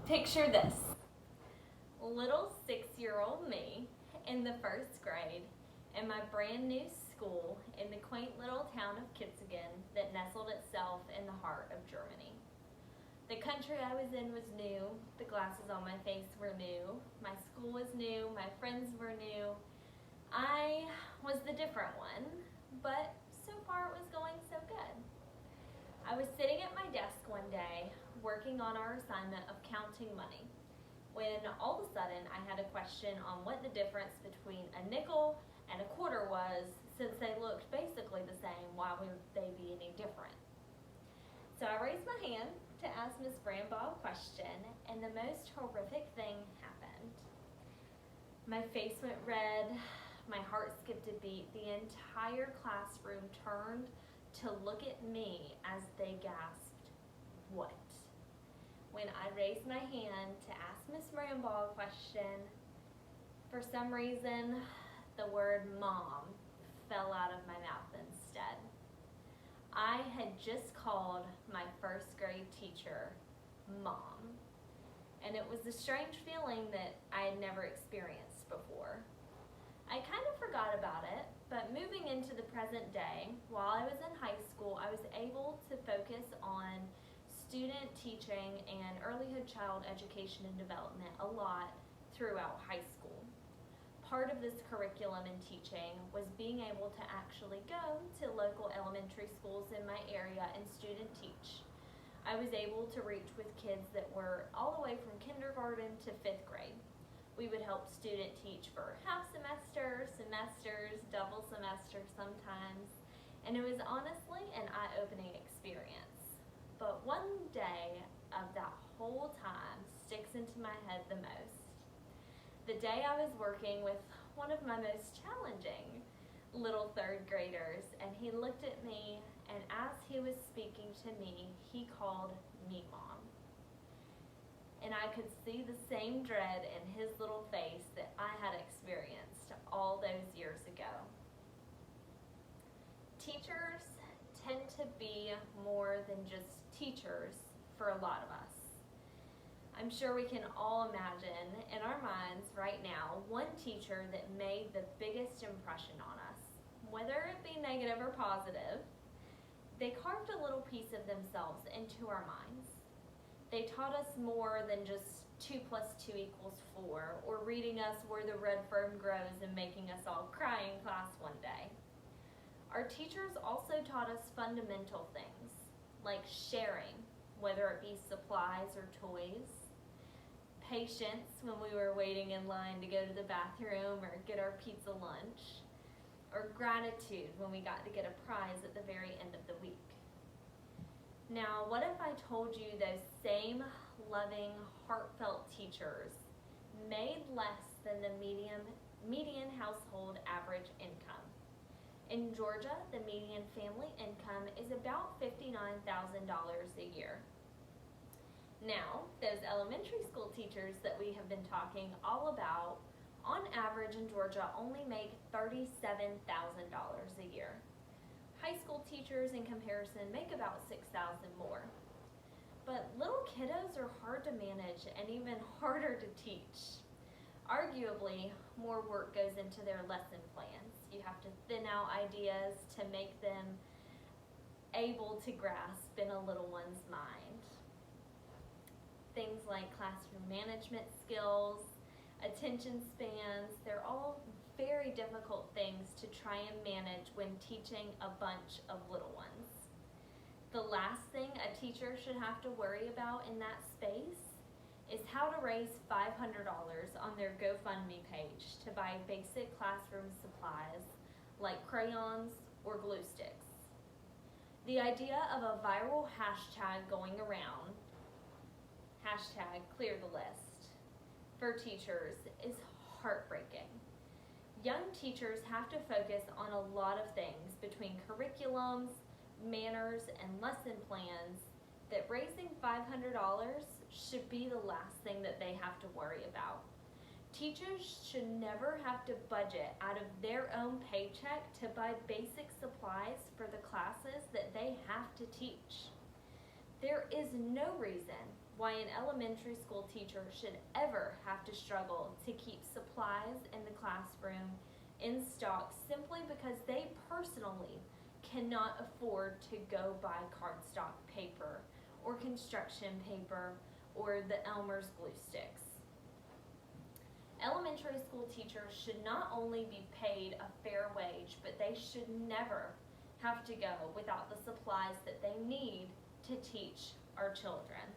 Picture this. Little 6-year-old me in the first grade in my brand new school in the quaint little town of Kitzingen that nestled itself in the heart of Germany. The country I was in was new, the glasses on my face were new, my school was new, my friends were new. I was the different one, but so far it was going so good. I was sitting at my desk one day working on our assignment of counting money when all of a sudden I had a question on what the difference between a nickel and a quarter was, since they looked basically the same. Why would they be any different? So I raised my hand to ask Ms. Brambaugh a question, and the most horrific thing happened. My face went red, my heart skipped a beat, the entire classroom turned to look at me as they gasped, "What?" When I raised my hand to ask Ms. Brambaugh a question, for some reason, the word mom fell out of my mouth instead. I had just called my first grade teacher mom, and it was a strange feeling that I had never experienced before. I kind of forgot about it, but moving into the present day, while I was in high school, I was able to focus on student teaching and earlyhood child education and development a lot throughout high school. Part of this curriculum and teaching was being able to actually go to local elementary schools in my area and student teach. I was able to reach with kids that were all the way from kindergarten to 5th grade. We would help student teach for half semesters, double semesters sometimes, and it was honestly an eye-opening experience. But one day of that whole time sticks into my head the most. The day I was working with one of my most challenging little 3rd graders, and he looked at me, and as he was speaking to me, he called me mom. And I could see the same dread in his little face that I had experienced all those years ago. Teachers tend to be more than just teachers for a lot of us. I'm sure we can all imagine in our minds right now one teacher that made the biggest impression on us. Whether it be negative or positive, they carved a little piece of themselves into our minds. They taught us more than just 2 + 2 = 4, or reading us Where the Red Fern Grows and making us all cry in class one day. Our teachers also taught us fundamental things, like sharing, whether it be supplies or toys, patience when we were waiting in line to go to the bathroom or get our pizza lunch, or gratitude when we got to get a prize at the very end of the week. Now, what if I told you those same loving, heartfelt teachers made less than the median household average income? In Georgia, the median family income is about $59,000 a year. Now, those elementary school teachers that we have been talking all about, on average in Georgia, only make $37,000 a year. High school teachers, in comparison, make about $6,000 more. But little kiddos are hard to manage and even harder to teach. Arguably, more work goes into their lesson plans. You have to thin out ideas to make them able to grasp in a little one's mind. Things like classroom management skills, attention spans, they're all very difficult things to try and manage when teaching a bunch of little ones. The last thing a teacher should have to worry about in that space is how to raise $500 on their GoFundMe page to buy basic classroom supplies like crayons or glue sticks. The idea of a viral hashtag going around, #ClearTheList, for teachers is heartbreaking. Young teachers have to focus on a lot of things between curriculums, manners, and lesson plans that raising $500 should be the last thing that they have to worry about. Teachers should never have to budget out of their own paycheck to buy basic supplies for the classes that they have to teach. There is no reason why an elementary school teacher should ever have to struggle to keep supplies in the classroom in stock simply because they personally cannot afford to go buy cardstock paper or construction paper or the Elmer's glue sticks. Elementary school teachers should not only be paid a fair wage, but they should never have to go without the supplies that they need to teach our children.